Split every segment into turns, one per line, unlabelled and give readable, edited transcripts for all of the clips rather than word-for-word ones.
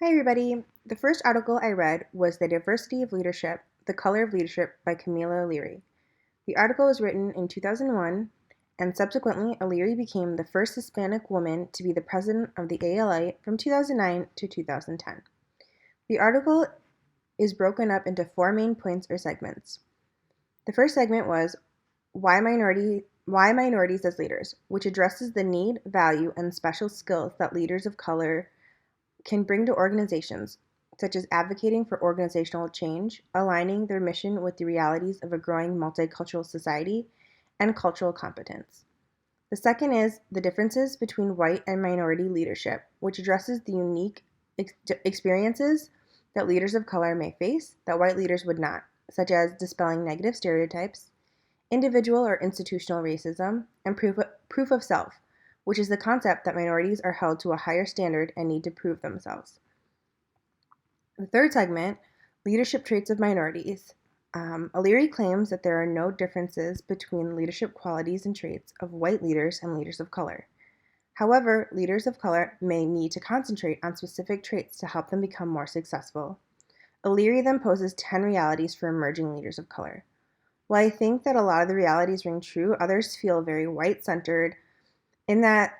Hi, everybody. The first article I read was The Diversity of Leadership, The Color of Leadership by Camila O'Leary. The article was written in 2001, and subsequently, O'Leary became the first Hispanic woman to be the president of the ALA from 2009 to 2010. The article is broken up into four main points or segments. The first segment was Why Minorities as Leaders, which addresses the need, value, and special skills that leaders of color can bring to organizations, such as advocating for organizational change, aligning their mission with the realities of a growing multicultural society, and cultural competence. The second is the differences between white and minority leadership, which addresses the unique experiences that leaders of color may face that white leaders would not, such as dispelling negative stereotypes, individual or institutional racism, and proof of self, which is the concept that minorities are held to a higher standard and need to prove themselves. The third segment, leadership traits of minorities. O'Leary claims that there are no differences between leadership qualities and traits of white leaders and leaders of color. However, leaders of color may need to concentrate on specific traits to help them become more successful. O'Leary then poses 10 realities for emerging leaders of color. While I think that a lot of the realities ring true, others feel very white-centered in that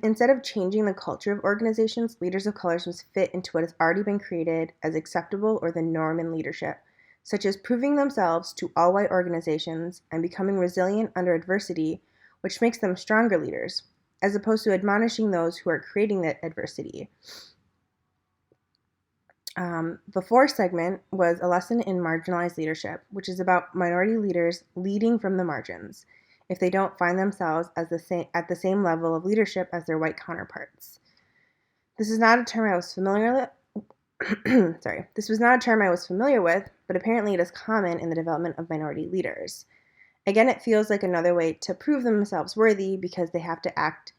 instead of changing the culture of organizations, leaders of colors must fit into what has already been created as acceptable or the norm in leadership, such as proving themselves to all white organizations and becoming resilient under adversity, which makes them stronger leaders, as opposed to admonishing those who are creating that adversity. The fourth segment was a lesson in marginalized leadership, which is about minority leaders leading from the margins if they don't find themselves at the same level of leadership as their white counterparts. This is not a term I was familiar with. This was not a term I was familiar with, but apparently it is common in the development of minority leaders. Again, it feels like another way to prove themselves worthy because they have to act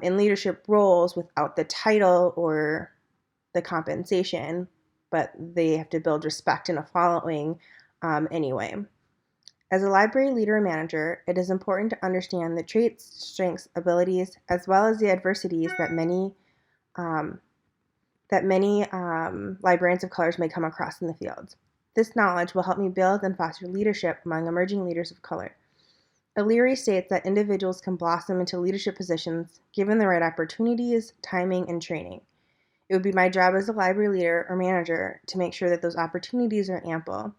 in leadership roles without the title or the compensation, but they have to build respect and a following anyway. As a library leader or manager, it is important to understand the traits, strengths, abilities, as well as the adversities that many librarians of colors may come across in the field. This knowledge will help me build and foster leadership among emerging leaders of color. O'Leary states that individuals can blossom into leadership positions given the right opportunities, timing, and training. It would be my job as a library leader or manager to make sure that those opportunities are ample.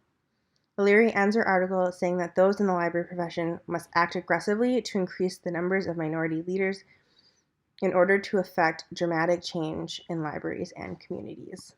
O'Leary ends her article saying that those in the library profession must act aggressively to increase the numbers of minority leaders in order to effect dramatic change in libraries and communities.